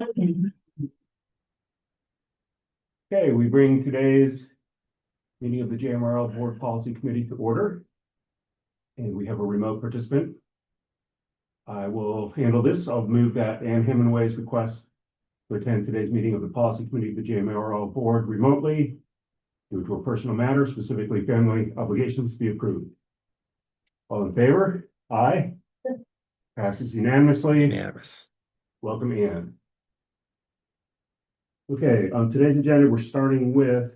Okay, we bring today's meeting of the JMRL Board Policy Committee to order. And we have a remote participant. I will handle this. I'll move that Ann Hemingway's request to attend today's meeting of the Policy Committee of the JMRL Board remotely due to a personal matter, specifically family obligations, be approved. All in favor? Aye. Passes unanimously. Unanimous. Welcome, Ann. Okay, on today's agenda, we're starting with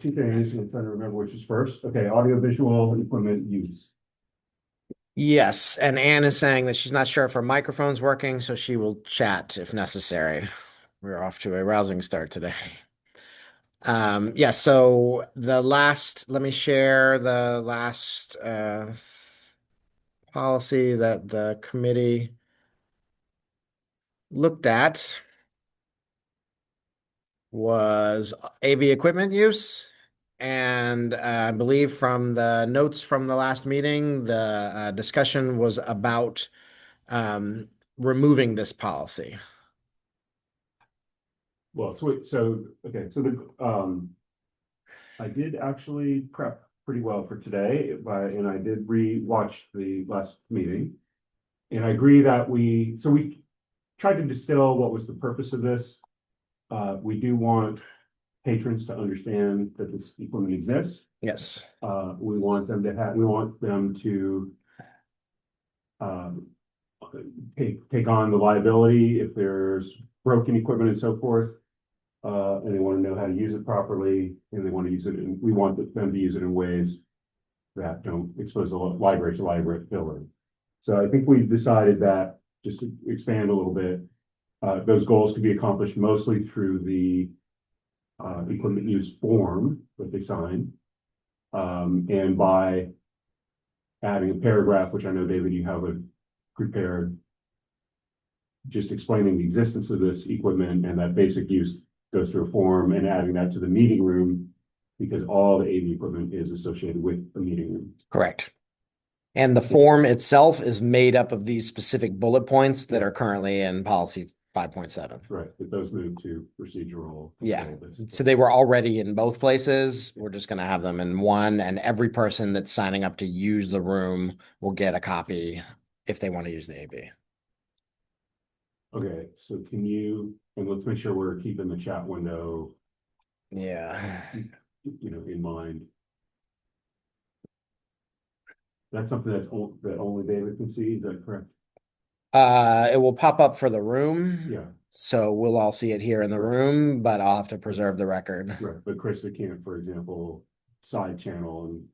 two things. I'm trying to remember which is first. Okay, audiovisual equipment use. Yes, and Anne is saying that she's not sure if her microphone's working, so she will chat if necessary. We're off to a rousing start today. Yeah, so let me share the last policy that the committee looked at was AV equipment use. And I believe from the notes from the last meeting, the discussion was about removing this policy. Well, okay, so I did actually prep pretty well for today, and I did re-watch the last meeting. And I agree that we tried to distill what was the purpose of this. We do want patrons to understand that this equipment exists. Yes. We want them to take on the liability if there's broken equipment and so forth. And they want to know how to use it properly, and they want to use it, and we want them to use it in ways that don't expose the library to library filler. So I think we decided that, just to expand a little bit, those goals could be accomplished mostly through the equipment use form that they sign, and by adding a paragraph, which I know, David, you have it prepared, just explaining the existence of this equipment and that basic use goes through a form, and adding that to the meeting room because all the AV equipment is associated with the meeting room. Correct. And the form itself is made up of these specific bullet points that are currently in policy 5.7. Right, but those move to procedural. Yeah, so they were already in both places. We're just going to have them in one, and every person that's signing up to use the room will get a copy if they want to use the AV. Okay, so and let's make sure we're keeping the chat window, yeah, in mind. That's something that only David can see, is that correct? It will pop up for the room. Yeah. So we'll all see it here in the room, but I'll have to preserve the record. Right, but Krista can't, for example, side channel and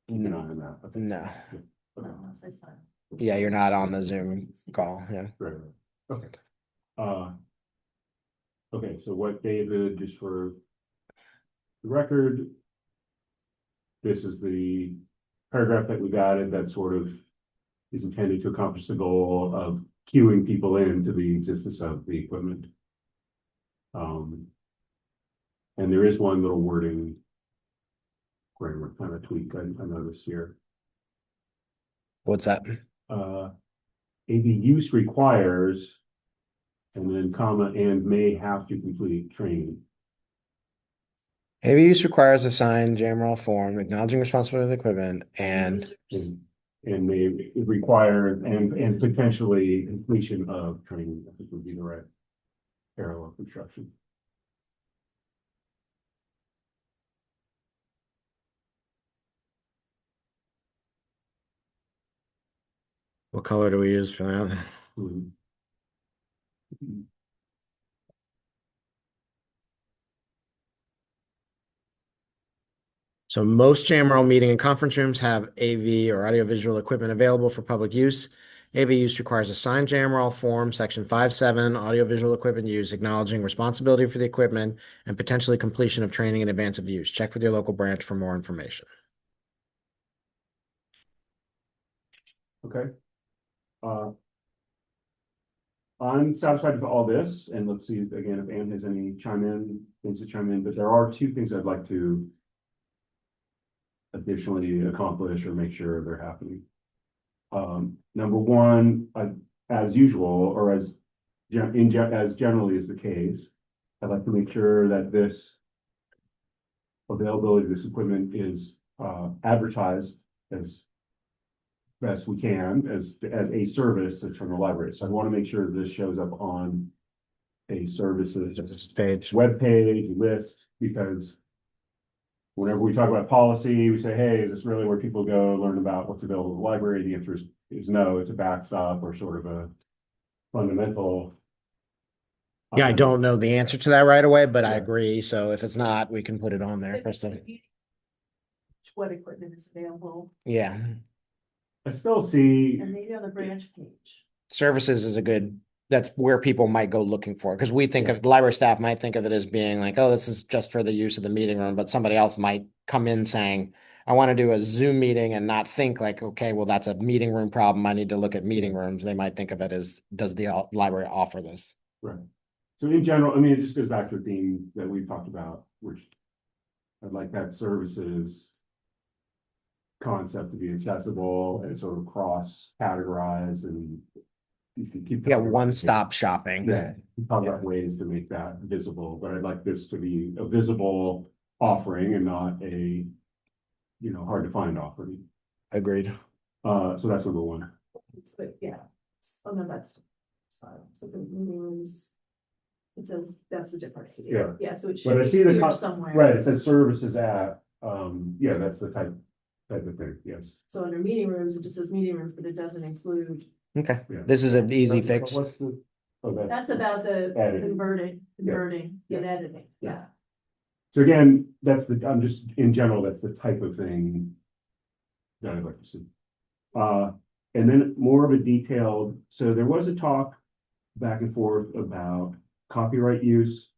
keep an eye on that. Okay. No. Yeah. Okay. Yeah, you're not on the Zoom call. Yeah. Right. Okay. Okay, so what David, just for the record, this is the paragraph that we added that sort of is intended to accomplish the goal of cueing people into the existence of the equipment. And there is one little wording grammar kind of tweak I noticed here. What's that? AV use requires, and then comma, and may have to complete training. AV use requires a signed JMRL form acknowledging responsibility of the equipment and may require and potentially completion of training. I think would be the right parallel construction. what color do we use for that? Mm-hmm. So most JMRL meeting and conference rooms have AV or audiovisual equipment available for public use. AV use requires a signed JMRL form, section 5.7, audiovisual equipment use, acknowledging responsibility for the equipment and potentially completion of training in advance of use. Check with your local branch for more information. Okay. I'm satisfied with all this, and let's see again if Anne has any things to chime in, but there are two things I'd like to additionally accomplish or make sure they're happening. Number one, as usual, or as as generally is the case, I'd like to make sure that this availability of this equipment is advertised as best we can as a service that's from the library. So I want to make sure this shows up on a services Page. web page list, because whenever we talk about policy, we say, hey, is this really where people go learn about what's available in the library? The answer is no, it's a backstop or sort of a fundamental. Yeah, I don't know the answer to that right away, but I Yeah. agree. So if it's not, we can put it on there, Krista. What equipment is available, Yeah, I still see, and maybe on the branch page. services is a good, that's where people might go looking for, because we think of, the library staff might think of it as being like, oh, this is just for the use of the meeting room, but somebody else might come in saying, I want to do a Zoom meeting and not think like, okay, well, that's a meeting room problem. I need to look at meeting rooms. They might think of it as, does the library offer this? right. So in general, I mean, it just goes back to a theme that we've talked about, which I'd like that services concept to be accessible and sort of cross categorize, and you can keep. Yeah, one-stop shopping. Yeah, we talk about ways to make that visible, but I'd like this to be a visible offering and not a, hard to find offering. Agreed. So that's number one. It's like, yeah, oh no, that's, sorry, so the meeting rooms. It says that's a different. Yeah, so it But I should see be the here somewhere. Right, it says services at, yeah, that's the type of thing, yes. So under meeting rooms, it just says meeting rooms, but it doesn't include. Okay, Yeah. this is an easy fix. What's the? Oh, That's about the Editing. converting Yeah. and editing, yeah. So again, I'm just, in general, that's the type of thing that I'd like to see. And then more of a detailed, so there was a talk back and forth about copyright use,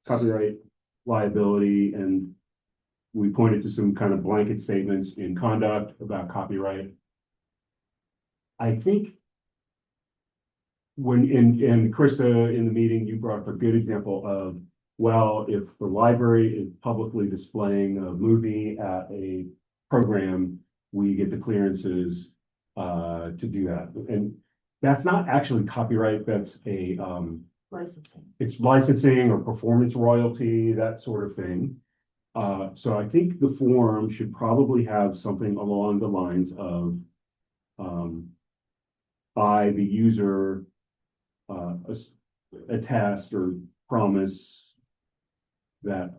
copyright liability, and we pointed to some kind of blanket statements in conduct about copyright. I think when in Krista, in the meeting, you brought up a good example of, well, if the library is publicly displaying a movie at a program, we get the clearances to do that. And that's not actually copyright, that's a Licensing. it's licensing or performance royalty, that sort of thing. So I think the form should probably have something along the lines of I, the user, attest or promise that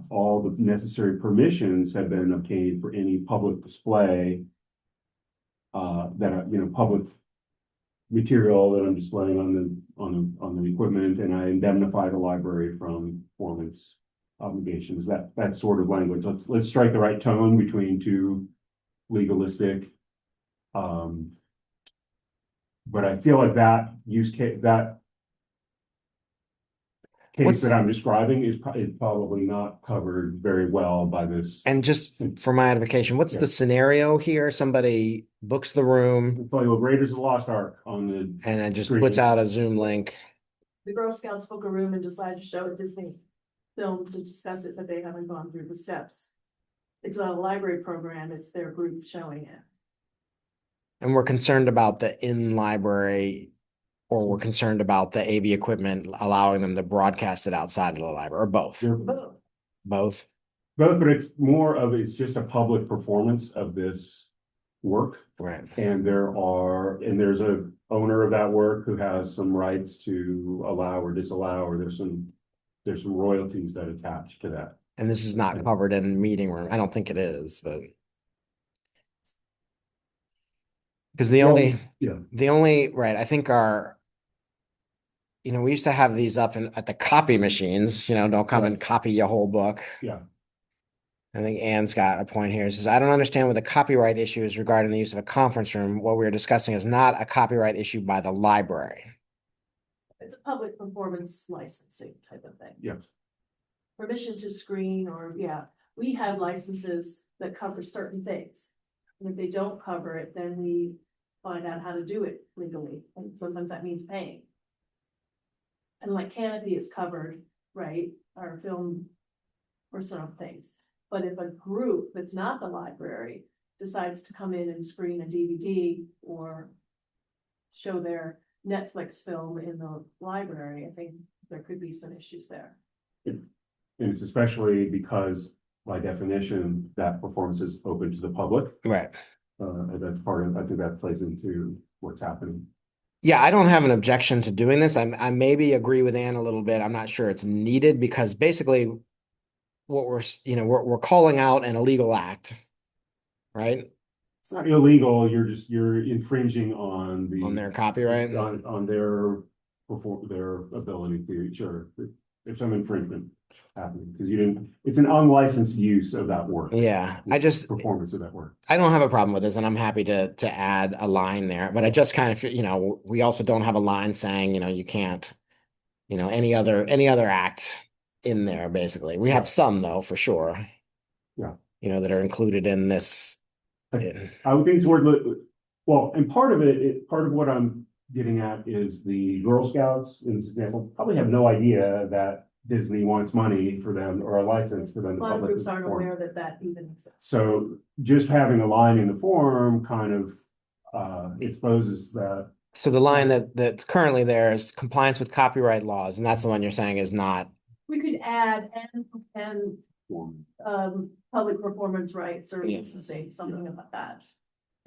all the necessary permissions have been obtained for any public display that public material that I'm displaying on the equipment, and I indemnify the library from performance obligations. That sort of language. Let's strike the right tone between two legalistic. But I feel like that case that I'm describing is probably not covered very well by this. And just for my edification, what's Yeah. the scenario here? Somebody books the room Probably Raiders of the Lost Ark on the. and it just screen. puts out a Zoom link. The Girl Scouts book a room and decide to show a Disney film to discuss it, but they haven't gone through the steps. It's not a library program, it's their group showing it. And we're concerned about the in-library, or we're concerned about the AV equipment allowing them to broadcast it outside of the library, or both? Both. Both. Both, but it's just a public performance of this work. Right. And there's a owner of that work who has some rights to allow or disallow, or there's some royalties that attach to that. And this is not covered in meeting room. I don't think it is, but. Because the only, right, I think we used to have these up at the copy machines, don't come and copy your whole book. Yeah. I think Ann's got a point here. It says, I don't understand what the copyright issue is regarding the use of a conference room. What we're discussing is not a copyright issue by the library. It's a public performance licensing type of thing. Yeah. Permission to screen, or we have licenses that cover certain things. And if they don't cover it, then we find out how to do it legally, and sometimes that means paying. And like Canopy is covered, right, our film or some things. But if a group that's not the library decides to come in and screen a DVD or show their Netflix film in the library, I think there could be some issues there. And it's especially because by definition, that performance is open to the public. Right. And that's part of, I think that plays into what's happening. Yeah, I don't have an objection to doing this. I maybe agree with Ann a little bit. I'm not sure it's needed because basically what we're calling out an illegal act, right? It's not illegal, you're infringing on On their copyright. on their ability to, sure, there's some infringement happening, because it's an unlicensed use of that work. Yeah, Performance of that work. I don't have a problem with this, and I'm happy to add a line there, but I just kind of, we also don't have a line saying, you can't, any other act in there, basically. We have some though, for sure. Yeah. That are included in this. I would think it's worth, well, and part of what I'm getting at is the Girl Scouts, in this example, probably have no idea that Disney wants money for them or a license for them A to lot of publish groups this aren't form. aware that even exists. So just having a line in the form kind of exposes that. So the line that's currently there is compliance with copyright laws, and that's the one you're saying is not. We could add and public performance rights or licensing, something about that.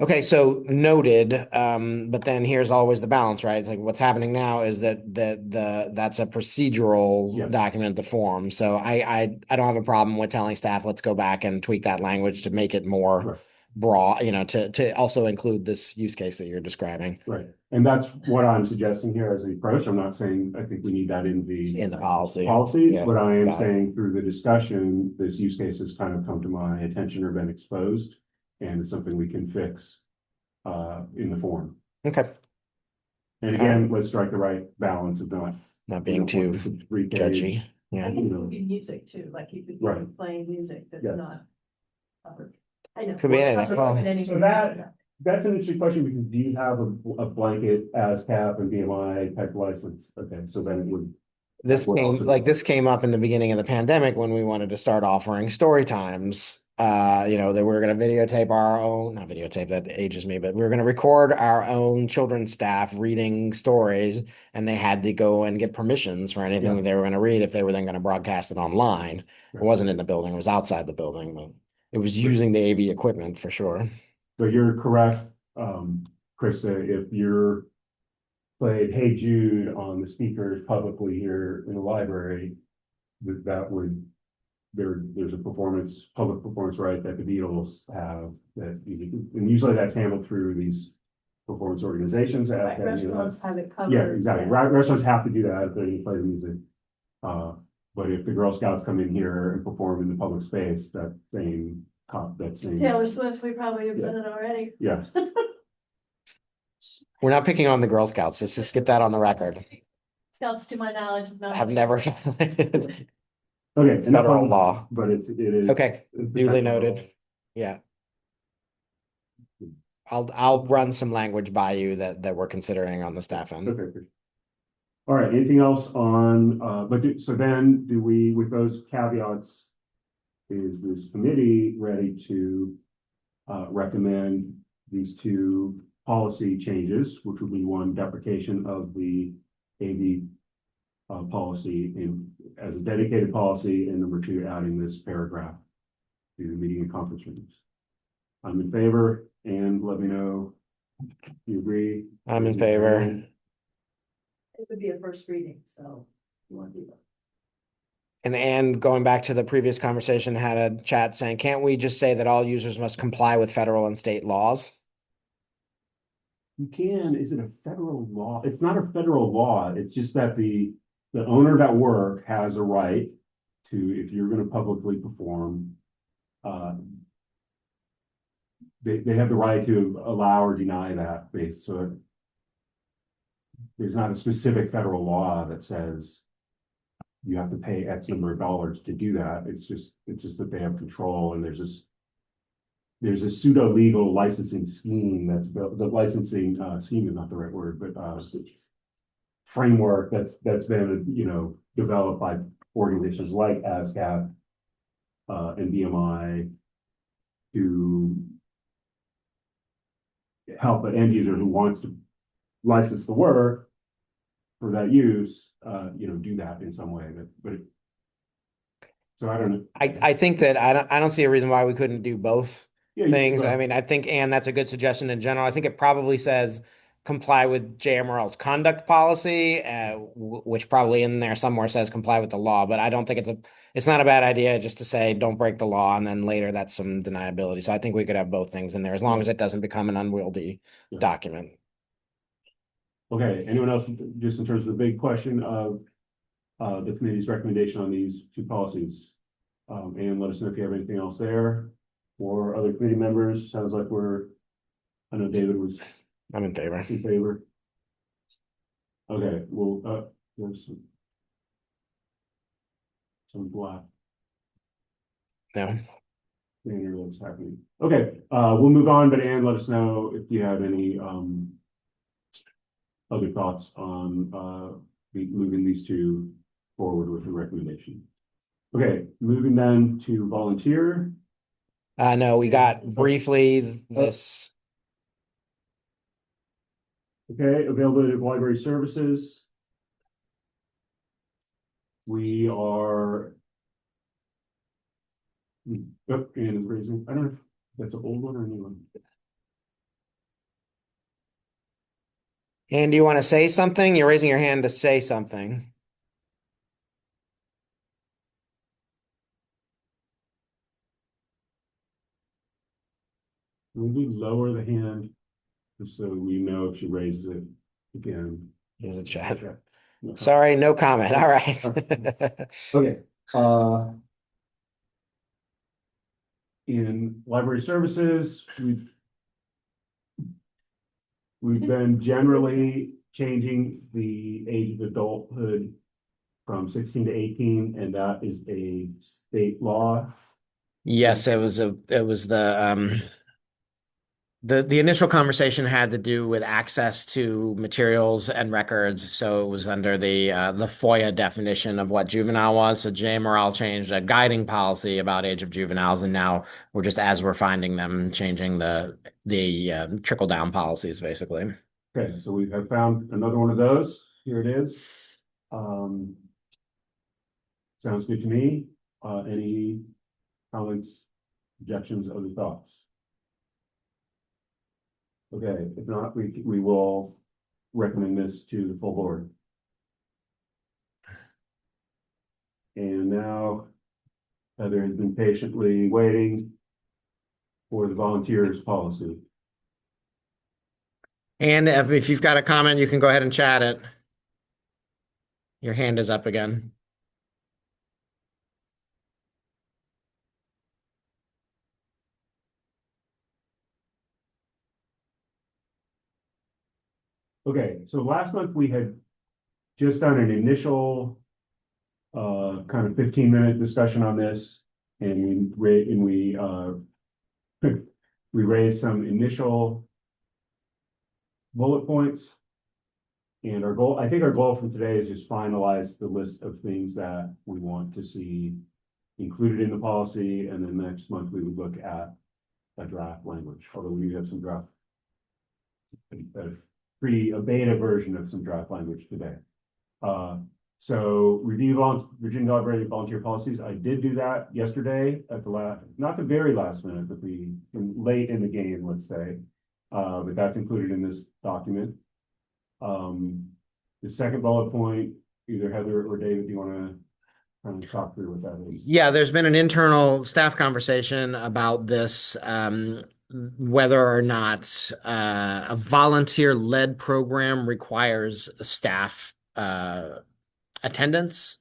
Okay, so noted, but then here's always the balance, right? It's like what's happening now is that's a procedural document, the form. So I don't have a problem with telling staff, let's go back and tweak that language to make it more broad, to also include this use case that you're describing. Right. And that's what I'm suggesting here as the approach. I'm not saying I think we need that in the policy. Yeah, but I am saying through the discussion, this use case has kind of come to my attention or been exposed. And it's something we can fix in the form. Okay. And again, let's strike the right balance of not being too judgy. Yeah. I think it would be music too, like you could be playing music that's not covered. I know. Could be anything. Well, so that's an interesting question, because do you have a blanket ASCAP and BMI type license? Okay, so then it would. This came up in the beginning of the pandemic when we wanted to start offering story times. That we're going to videotape our own, not videotape, that ages me, but we were going to record our own children's staff reading stories, and they had to go and get permissions for anything that they were going to read if they were then going to broadcast it online. It wasn't in the building, it was outside the building, but it was using the AV equipment for sure. So you're correct, Krista, if you're played Hey Jude on the speakers publicly here in the library, that would, there's a public performance right that the Beatles have, and usually that's handled through these performance organizations. Restaurants have it covered. Yeah, exactly. Restaurants have to do that if they're going to play the music. But if the Girl Scouts come in here and perform in the public space, that same. Taylor Swift, we probably have done it already. Yeah. We're not picking on the Girl Scouts. Let's just get that on the record. Scouts, to my knowledge, have never. Okay, it's federal law, but it is okay. Duly noted. Yeah, I'll run some language by you that we're considering on the staff end. Okay. All right. Anything else on? So then, do we, with those caveats, is this committee ready to recommend these two policy changes, which would be one, deprecation of the AV policy as a dedicated policy, and number two, adding this paragraph to meeting and conference rooms. I'm in favor, and let me know if you agree. I'm in favor. It would be a first reading, so you want to do that. And going back to the previous conversation, had a chat saying, can't we just say that all users must comply with federal and state laws? You can. Is it a federal law? It's not a federal law. It's just that the owner of that work has a right to, if you're going to publicly perform, they have the right to allow or deny that. So there's not a specific federal law that says you have to pay X number of dollars to do that. It's just that they have control, and there's a pseudo legal licensing scheme that's built. The licensing scheme is not the right word, but framework that's been developed by organizations like ASCAP and BMI to help an end user who wants to license the work for that use, do that in some way, so I don't know. I think that I don't see a reason why we couldn't do both Yeah, things. I mean, I think, and that's a good suggestion in general. I think it probably says comply with JMRL's conduct policy, which probably in there somewhere says comply with the law, but I don't think it's not a bad idea just to say don't break the law, and then later that's some deniability. So I think we could have both things in there as long as it doesn't become an unwieldy document. Okay, anyone else, just in terms of the big question of the committee's recommendation on these two policies? And let us know if you have anything else there, or other committee members. Sounds like I know David was I'm in favor. in favor. Okay, well, there's some black No. banner that's happening. Okay, we'll move on, but Ann, let us know if you have any other thoughts on moving these two forward with the recommendation. Okay, moving then to volunteer. No, we got briefly this. Okay, availability of library services. We are. Oh, and raising, I don't know if that's an old one or a new one. And do you want to say something? You're raising your hand to say something. Maybe lower the hand, just so we know if she raises it again. Here's a chat. No. Sorry, no comment. All right. Okay, in library services, we've been generally changing the age of adulthood from 16 to 18, and that is a state law. Yes, it was the initial conversation had to do with access to materials and records. So it was under the FOIA definition of what juvenile was. So JMRL changed a guiding policy about age of juveniles, and now we're just, as we're finding them, changing the trickle down policies basically. Okay, so we have found another one of those. Here it is. Sounds good to me. Any comments, objections, other thoughts? Okay, if not, we will recommend this to the full board. And now Heather has been patiently waiting for the volunteers policy. And if you've got a comment, you can go ahead and chat it. Your hand is up again. Okay, so last month we had just done an initial kind of 15-minute discussion on this, and we raised some initial bullet points. And I think our goal from today is just finalize the list of things that we want to see included in the policy, and then next month we would look at a draft language, although we have some draft, a beta version of some draft language today. So review Virginia Library volunteer policies. I did do that yesterday at not the very last minute, but late in the game, let's say. But that's included in this document. The second bullet point, either Heather or David, do you want to kind of talk through what that is? Yeah, there's been an internal staff conversation about this, whether or not a volunteer-led program requires staff attendance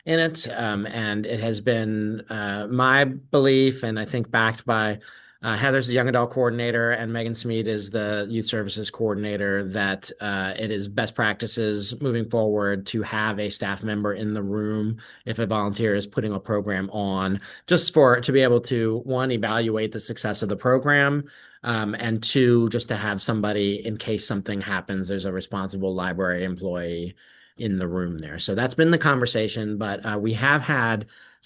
in it. And it has been my belief, and I think backed by Heather's the young adult coordinator, and Megan Smead is the youth services coordinator, that it is best practices moving forward to have a staff member in the room if a volunteer is putting a program on, just to be able to, one, evaluate the success of the program, and two, just to have somebody in case something happens, there's a responsible library employee in the room there. So that's been the conversation, but we have had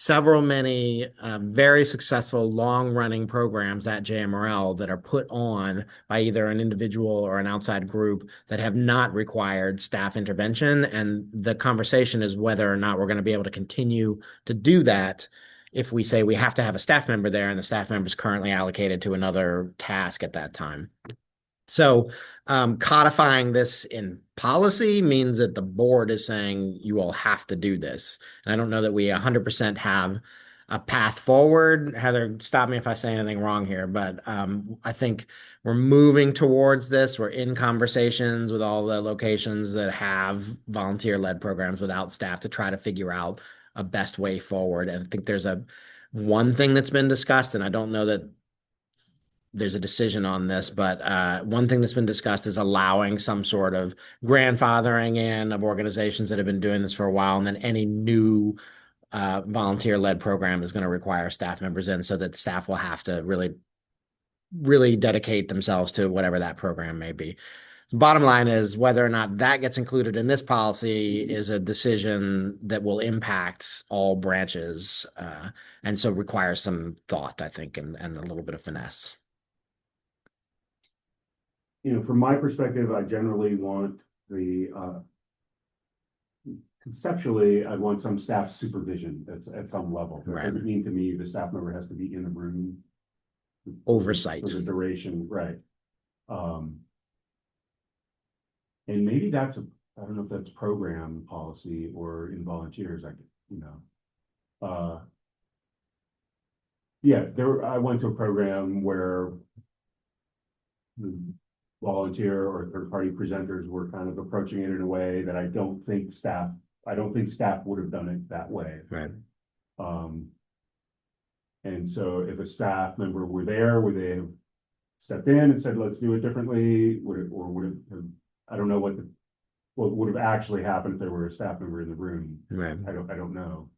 many very successful long-running programs at JMRL that are put on by either an individual or an outside group that have not required staff intervention. And the conversation is whether or not we're going to be able to continue to do that if we say we have to have a staff member there and the staff member is currently allocated to another task at that time. So codifying this in policy means that the board is saying you all have to do this. And I don't know that we 100% have a path forward. Heather, stop me if I say anything wrong here, but I think we're moving towards this. We're in conversations with all the locations that have volunteer-led programs without staff to try to figure out a best way forward. And I think there's one thing that's been discussed, and I don't know that there's a decision on this, but one thing that's been discussed is allowing some sort of grandfathering in of organizations that have been doing this for a while, and then any new volunteer-led program is going to require staff members in, so that the staff will have to really dedicate themselves to whatever that program may be. Bottom line is whether or not that gets included in this policy is a decision that will impact all branches, and so requires some thought, I think, and a little bit of finesse. From my perspective, I generally want conceptually, I want some staff supervision at some level. That doesn't mean to me the staff member has to be in the room. Oversight. For the duration, right. And maybe I don't know if that's program policy or in volunteers, yeah, I went to a program where the volunteer or third-party presenters were kind of approaching it in a way that I don't think staff would have done it that way. Right. And so if a staff member were there, would they have stepped in and said, let's do it differently? Would it have, I don't know what would have actually happened if there were a staff member in the room. Right. I don't know.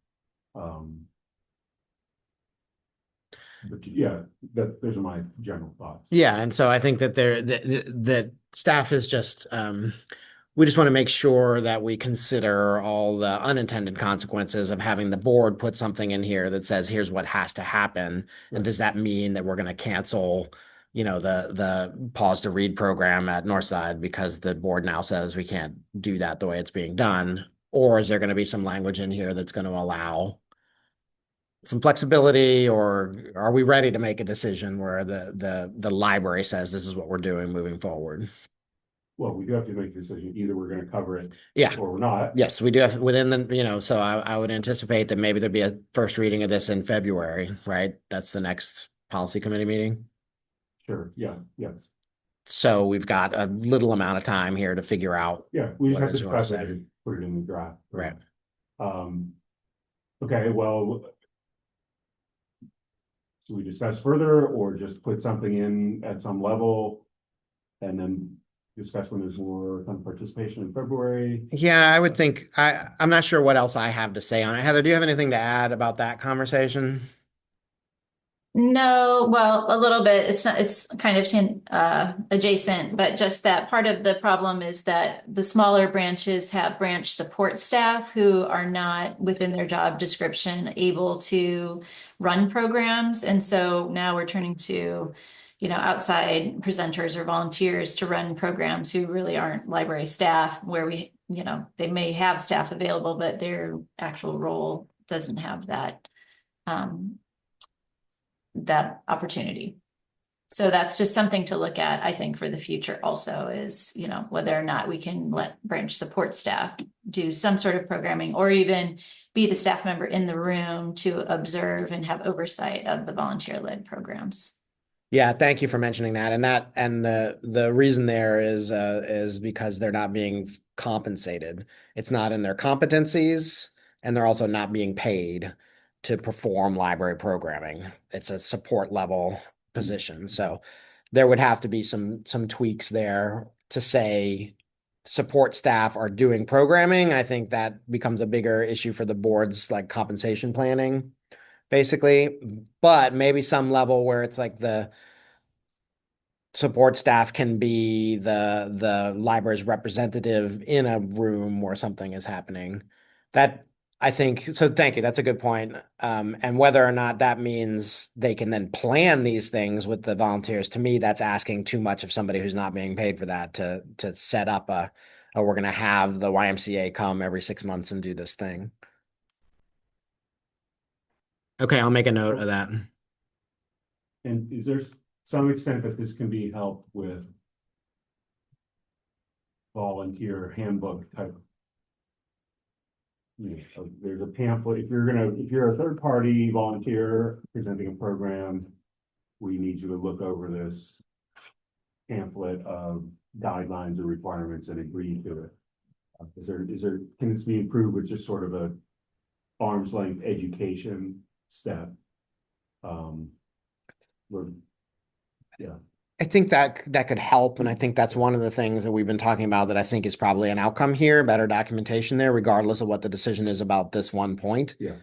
But yeah, those are my general thoughts. Yeah, and so I think that that staff is just we just want to make sure that we consider all the unintended consequences of having the board put something in here that says here's what has to happen. And does that mean that we're going to cancel, the pause to read program at Northside because the board now says we can't do that the way it's being done? Or is there going to be some language in here that's going to allow some flexibility, or are we ready to make a decision where the library says this is what we're doing moving forward? Well, we do have to make a decision. Either we're going to cover it, yeah, or we're not. Yes, we do have within the, so I would anticipate that maybe there'd be a first reading of this in February, right? That's the next policy committee meeting. Sure. Yeah. Yes. So we've got a little amount of time here to figure out. Yeah, we just have to discuss it and put it in the draft. Right. Okay, well, should we discuss further or just put something in at some level and then discuss when there's more kind of participation in February? Yeah, I would think I'm not sure what else I have to say on it. Heather, do you have anything to add about that conversation? No, well, a little bit. It's kind of adjacent, but just that part of the problem is that the smaller branches have branch support staff who are not within their job description able to run programs. And so now we're turning to, outside presenters or volunteers to run programs who really aren't library staff, where they may have staff available, but their actual role doesn't have that opportunity. So that's just something to look at, I think, for the future also is, whether or not we can let branch support staff do some sort of programming or even be the staff member in the room to observe and have oversight of the volunteer-led programs. Yeah, thank you for mentioning that. And the reason there is because they're not being compensated. It's not in their competencies, and they're also not being paid to perform library programming. It's a support level position. So there would have to be some tweaks there to say support staff are doing programming. I think that becomes a bigger issue for the board's like compensation planning, basically. But maybe some level where it's like support staff can be the library's representative in a room where something is happening. That I think so. Thank you. That's a good point. And whether or not that means they can then plan these things with the volunteers, to me, that's asking too much of somebody who's not being paid for that to set up we're going to have the YMCA come every 6 months and do this thing. Okay, I'll make a note of that. And is there some extent that this can be helped with volunteer handbook type? So there's a pamphlet, if you're a third party volunteer presenting a program, we need you to look over this pamphlet of guidelines and requirements and agree to it. Can this be improved with just sort of a arm's length education step? Yeah. I think that could help, and I think that's one of the things that we've been talking about that I think is probably an outcome here, better documentation there, regardless of what the decision is about this one point. Yeah.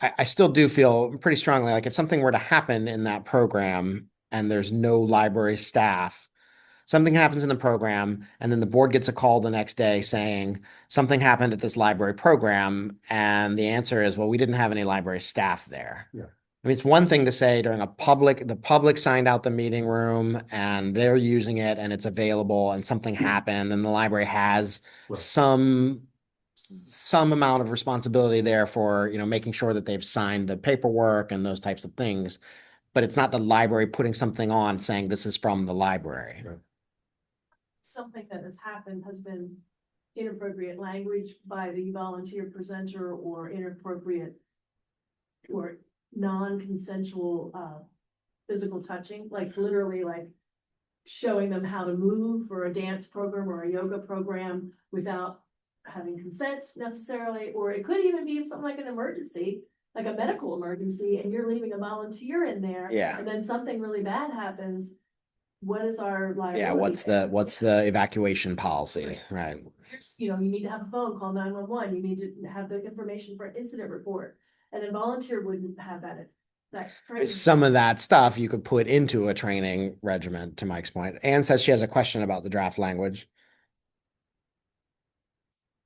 I still do feel pretty strongly like if something were to happen in that program and there's no library staff, something happens in the program, and then the board gets a call the next day saying something happened at this library program, and the answer is, well, we didn't have any library staff there. Yeah. I mean, it's one thing to say during the public signed out the meeting room and they're using it and it's available and something happened and the library has Right. some amount of responsibility there for, making sure that they've signed the paperwork and those types of things. But it's not the library putting something on saying this is from the library. Right. Something that has happened has been inappropriate language by the volunteer presenter or inappropriate or non-consensual physical touching, like literally like showing them how to move for a dance program or a yoga program without having consent necessarily, or it could even be something like an emergency, like a medical emergency, and you're leaving a volunteer in there. Yeah. And then something really bad happens. What is our liability? Yeah, what's the evacuation policy, right? You need to have a phone, call 911, you need to have the information for an incident report. And a volunteer wouldn't have that training. Some of that stuff you could put into a training regimen, to Mike's point. Anne says she has a question about the draft language.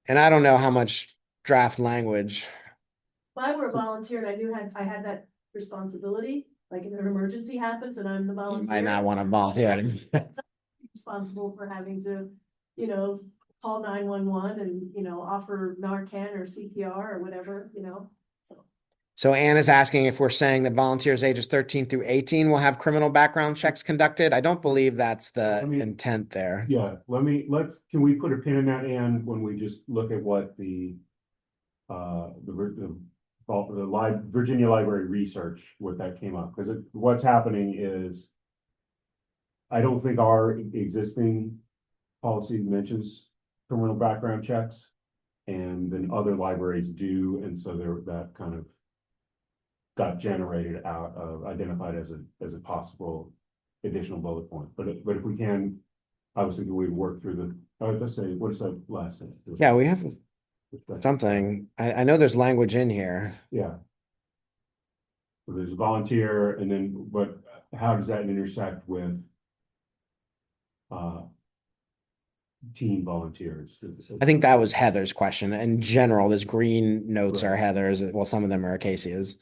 And I don't know how much draft language. If I were a volunteer and I had that responsibility, like if an emergency happens and I'm the You volunteer. might not want to volunteer. Responsible for having to, call 911 and, offer Narcan or CPR or whatever, so. So Anne is asking if we're saying that volunteers ages 13 through 18 will have criminal background checks conducted. I don't believe that's the intent there. Yeah, can we put a pin in that, Ann, when we just look at what the Virginia Library research, what that came up, because what's happening is I don't think our existing policy mentions criminal background checks, and then other libraries do, and so that kind of got generated out of, identified as a possible additional bullet point. But if we can, I was thinking we'd work through let's say, what is that last thing? Yeah, we have something. I know there's language in here. Yeah. So there's a volunteer, and then, but how does that intersect with teen volunteers? I think that was Heather's question. In general, this green notes are Heather's. Well, some of them are Acacia's.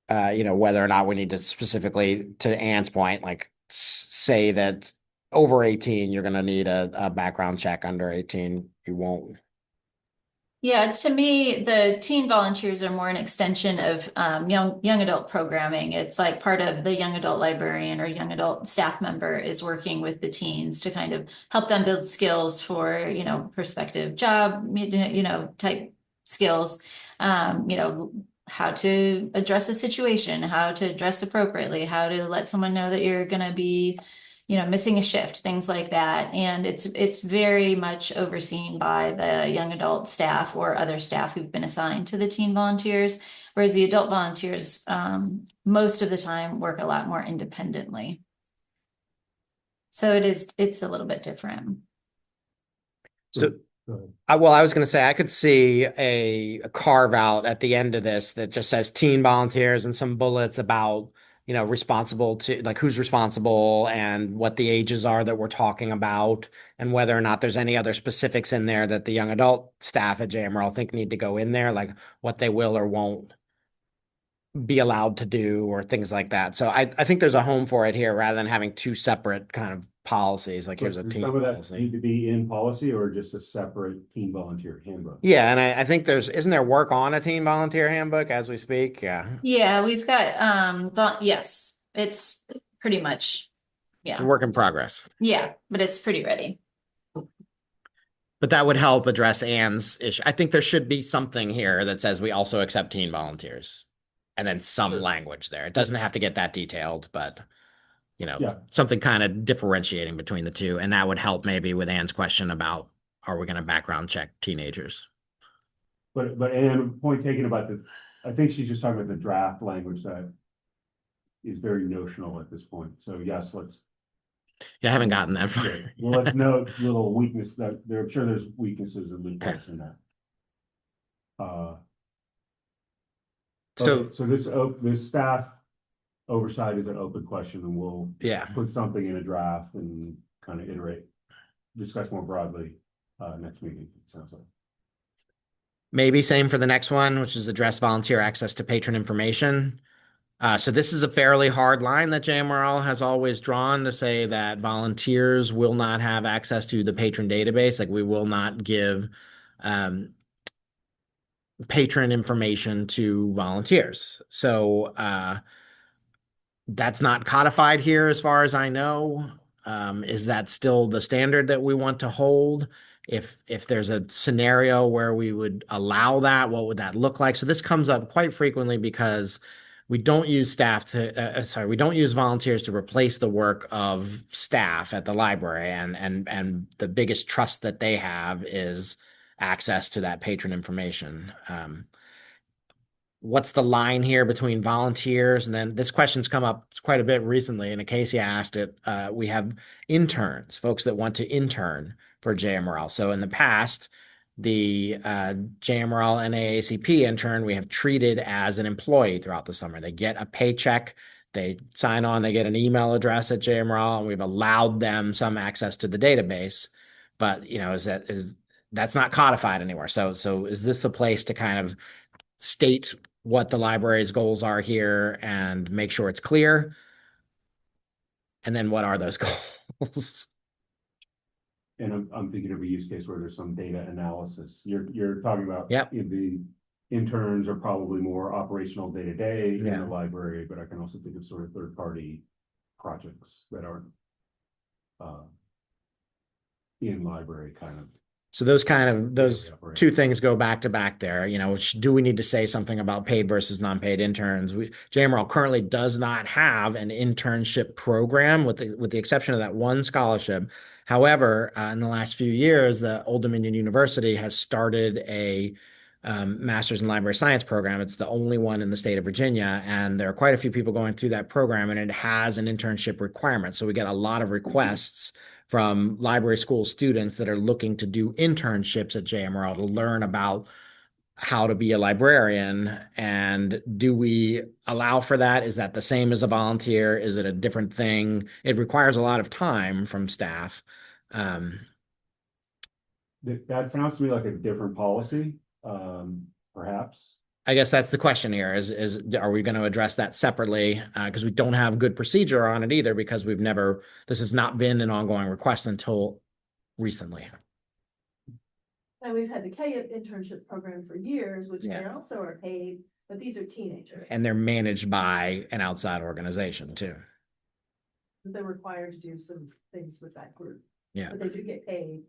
Whether or not we need to specifically, to Anne's point, like say that over 18, you're going to need a background check. Under 18, you won't. Yeah, to me, the teen volunteers are more an extension of young adult programming. It's like part of the young adult librarian or young adult staff member is working with the teens to kind of help them build skills for, prospective job, type skills, how to address a situation, how to dress appropriately, how to let someone know that you're going to be missing a shift, things like that. And it's very much overseen by the young adult staff or other staff who've been assigned to the teen volunteers, whereas the adult volunteers, most of the time work a lot more independently. So it's a little bit different. So, I was going to say, I could see a carve out at the end of this that just says teen volunteers and some bullets about responsible to, like, who's responsible and what the ages are that we're talking about, and whether or not there's any other specifics in there that the young adult staff at JMRL think need to go in there, like what they will or won't be allowed to do or things like that. So I think there's a home for it here rather than having two separate kind of policies. Like, here's a Does team some of that policy. need to be in policy or just a separate teen volunteer handbook? Yeah, and I think isn't there work on a teen volunteer handbook as we speak? Yeah. Yeah, we've got, yes, it's pretty much, It's a yeah, work in progress. yeah, but it's pretty ready. But that would help address Anne's issue. I think there should be something here that says we also accept teen volunteers. And then some Sure. language there. It doesn't have to get that detailed, but Yeah. something kind of differentiating between the two. And that would help maybe with Anne's question about, are we going to background check teenagers? But Anne, point taken about I think she's just talking about the draft language that is very notional at this point. So yes, Yeah, I haven't gotten that far. well, let's note little weakness that I'm sure there's weaknesses and loopholes in that. So, So this staff oversight is an open question, and we'll yeah. put something in a draft and kind of discuss more broadly next meeting, it sounds like. Maybe same for the next one, which is address volunteer access to patron information. So this is a fairly hard line that JMRL has always drawn to say that volunteers will not have access to the patron database. Like, we will not give patron information to volunteers. So that's not codified here as far as I know. Is that still the standard that we want to hold? If there's a scenario where we would allow that, what would that look like? So this comes up quite frequently because we don't use we don't use volunteers to replace the work of staff at the library, and the biggest trust that they have is access to that patron information. What's the line here between volunteers? And then this question's come up quite a bit recently. And Acacia asked it. We have interns, folks that want to intern for JMRL. So in the past, the JMRL NAACP intern we have treated as an employee throughout the summer. They get a paycheck, they sign on, they get an email address at JMRL, and we've allowed them some access to the database. But that's not codified anywhere. So is this a place to kind of state what the library's goals are here and make sure it's clear? And then what are those goals? And I'm thinking of a use case where there's some data analysis. You're talking about Yep. The interns are probably more operational day to day in Yeah. the library, but I can also think of sort of third party projects that aren't in library kind of. So those two things go back to back there. Do we need to say something about paid versus non-paid interns? JMRL currently does not have an internship program with the exception of that one scholarship. However, in the last few years, the Old Dominion University has started a Master's in Library Science program. It's the only one in the state of Virginia, and there are quite a few people going through that program, and it has an internship requirement. So we get a lot of requests from library school students that are looking to do internships at JMRL to learn about how to be a librarian. And do we allow for that? Is that the same as a volunteer? Is it a different thing? It requires a lot of time from staff. That sounds to me like a different policy, perhaps. I guess that's the question here is are we going to address that separately? Because we don't have good procedure on it either, because this has not been an ongoing request until recently. And we've had the K internship program for years, which they Yeah. also are paid, but these are teenagers. And they're managed by an outside organization too. They're required to do some things with that group. Yeah. But they do get paid.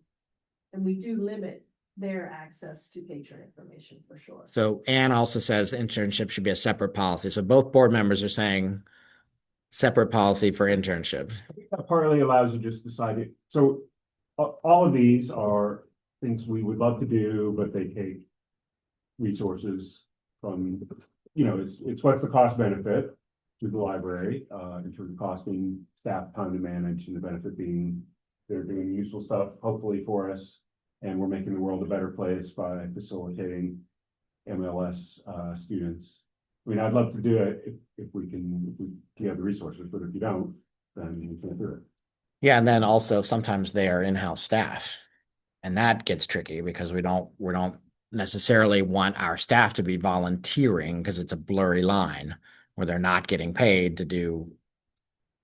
And we do limit their access to patron information for sure. So Anne also says internship should be a separate policy. So both board members are saying separate policy for internship. That partly allows you just decide it. So all of these are things we would love to do, but they take resources from, it's what's the cost benefit to the library, in terms of cost being staff time to manage and the benefit being they're doing useful stuff, hopefully for us. And we're making the world a better place by facilitating MLS students I mean, I'd love to do it if you have the resources, but if you don't, then you can't do it. Yeah, and then also sometimes they are in-house staff. And that gets tricky because we don't necessarily want our staff to be volunteering because it's a blurry line where they're not getting paid to do.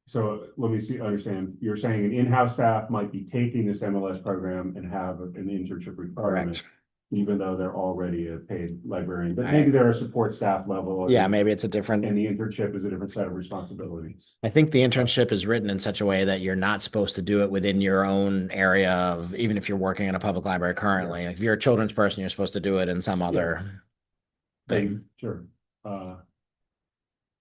So let me understand, you're saying an in-house staff might be taking this MLS program and have an internship requirement, Correct. even though they're already a paid librarian, but maybe they're a support staff level. Yeah, maybe it's a different. And the internship is a different set of responsibilities. I think the internship is written in such a way that you're not supposed to do it within your own area of, even if you're working in a public library currently. If you're a children's person, you're supposed to do it in some other thing. Sure.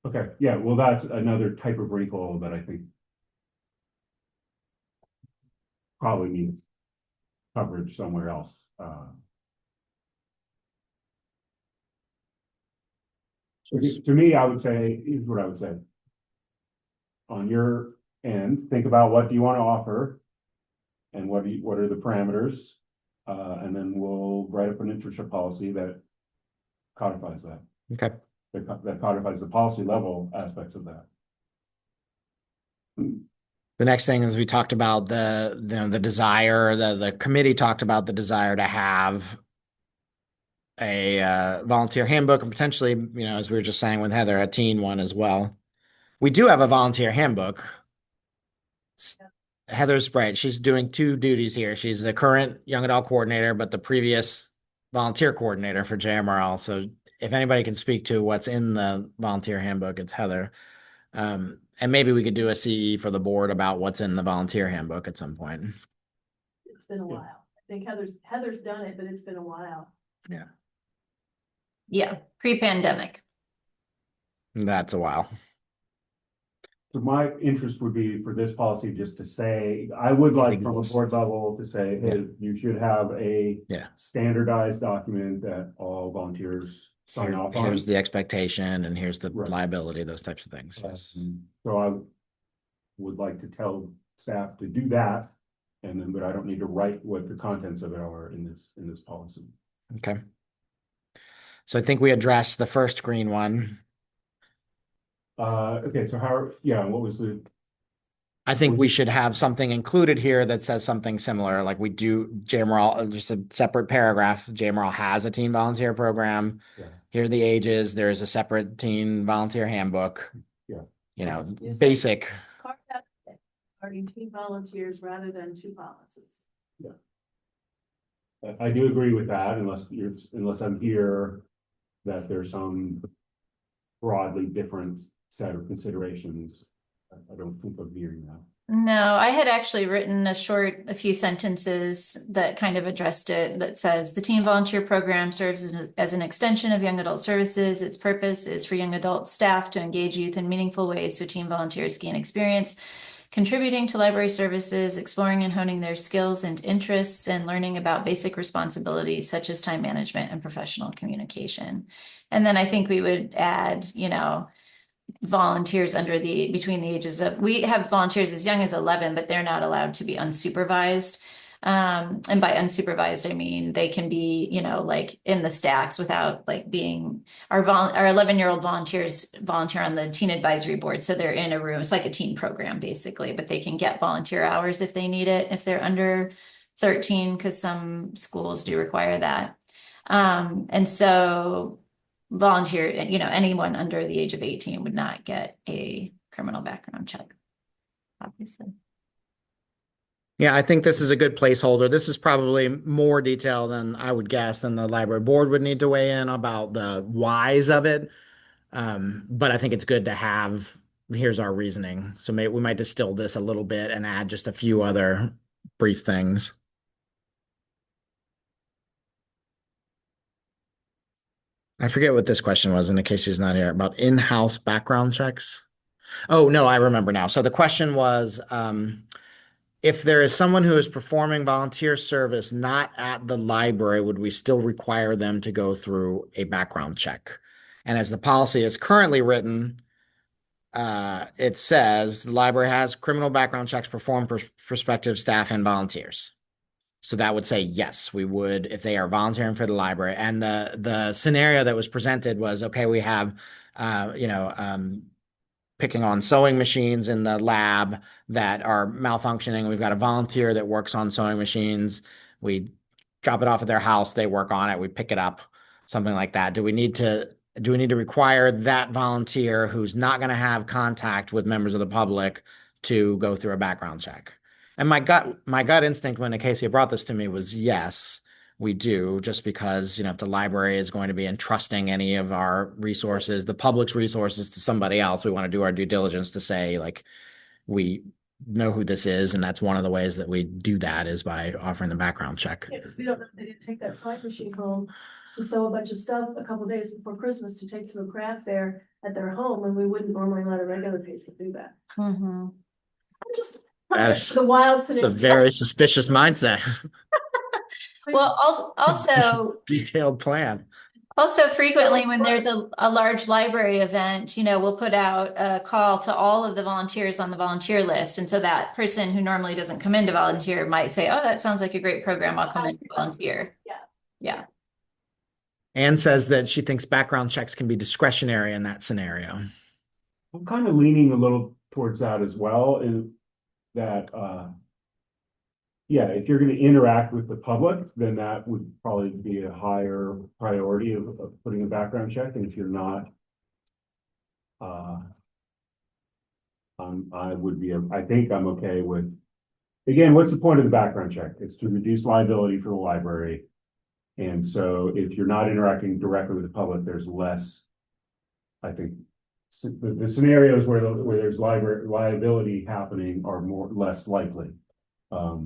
Okay, yeah, well, that's another type of wrinkle that I think probably needs coverage somewhere else. To me, I would say, here's what I would say. On your end, think about what do you want to offer and what are the parameters? And then we'll write up an internship policy that codifies that. Okay. That codifies the policy level aspects of that. The next thing is we talked about the desire, the committee talked about the desire to have a volunteer handbook and potentially, as we were just saying with Heather, a teen one as well. We do have a volunteer handbook. Heather's right. She's doing two duties here. She's the current young adult coordinator, but the previous volunteer coordinator for JMRL. So if anybody can speak to what's in the volunteer handbook, it's Heather. And maybe we could do a CE for the board about what's in the volunteer handbook at some point. It's been a while. I think Heather's done it, but it's been a while. Yeah. Yeah, pre-pandemic. That's a while. So my interest would be for this policy just to say, I would like from a board level to say, hey, you should have a standardized document that all volunteers sign off on. Here's the expectation and here's the liability, those types of things. Yes. So I would like to tell staff to do that. And then, but I don't need to write what the contents of it are in this policy. Okay. So I think we addressed the first green one. Okay, so what was the? I think we should have something included here that says something similar, like we do JMRL, just a separate paragraph. JMRL has a teen volunteer program. Yeah. Here are the ages. There is a separate teen volunteer handbook. Yeah. Basic. Starting teen volunteers rather than two policies. I do agree with that, unless I'm here that there's some broadly different set of considerations. I don't think of hearing that. No, I had actually written a few sentences that kind of addressed it, that says the teen volunteer program serves as an extension of young adult services. Its purpose is for young adult staff to engage youth in meaningful ways so teen volunteers gain experience, contributing to library services, exploring and honing their skills and interests, and learning about basic responsibilities such as time management and professional communication. And then I think we would add, volunteers between the ages of, we have volunteers as young as 11, but they're not allowed to be unsupervised. And by unsupervised, I mean, they can be, like in the stacks without like being, our 11-year-old volunteers volunteer on the teen advisory board. So they're in a room, it's like a teen program basically, but they can get volunteer hours if they need it, if they're under 13, because some schools do require that. And so volunteer, anyone under the age of 18 would not get a criminal background check, obviously. Yeah, I think this is a good placeholder. This is probably more detail than I would guess, and the library board would need to weigh in about the whys of it. But I think it's good to have, here's our reasoning. So maybe we might distill this a little bit and add just a few other brief things. I forget what this question was, in case he's not here, about in-house background checks. Oh, no, I remember now. So the question was, if there is someone who is performing volunteer service not at the library, would we still require them to go through a background check? And as the policy is currently written, it says the library has criminal background checks performed for prospective staff and volunteers. So that would say, yes, we would, if they are volunteering for the library. And the scenario that was presented was, okay, we have, picking on sewing machines in the lab that are malfunctioning. We've got a volunteer that works on sewing machines. We drop it off at their house, they work on it, we pick it up, something like that. Do we need to require that volunteer who's not going to have contact with members of the public to go through a background check? And my gut instinct when Acacia brought this to me was yes, we do, just because, if the library is going to be entrusting any of our resources, the public's resources, to somebody else, we want to do our due diligence to say, like, we know who this is, and that's one of the ways that we do that is by offering the background check. Yeah, because we don't know if they didn't take that slide machine home to sew a bunch of stuff a couple days before Christmas to take to a craft fair at their home, and we wouldn't normally let a regular patron do that. Mhm. I'm just That is- the wild It's a scenario. very suspicious mindset. Well, also Detailed plan. Also, frequently when there's a large library event, we'll put out a call to all of the volunteers on the volunteer list. And so that person who normally doesn't come in to volunteer might say, oh, that sounds like a great program. I'll come in to volunteer. Yeah. Yeah. Anne says that she thinks background checks can be discretionary in that scenario. I'm kind of leaning a little towards that as well, in that, yeah, if you're gonna interact with the public, then that would probably be a higher priority of putting a background check, and if you're not, I think I'm okay with, again, what's the point of the background check? It's to reduce liability for the library. And so if you're not interacting directly with the public, there's less, I think, the scenarios where there's liability happening are less likely.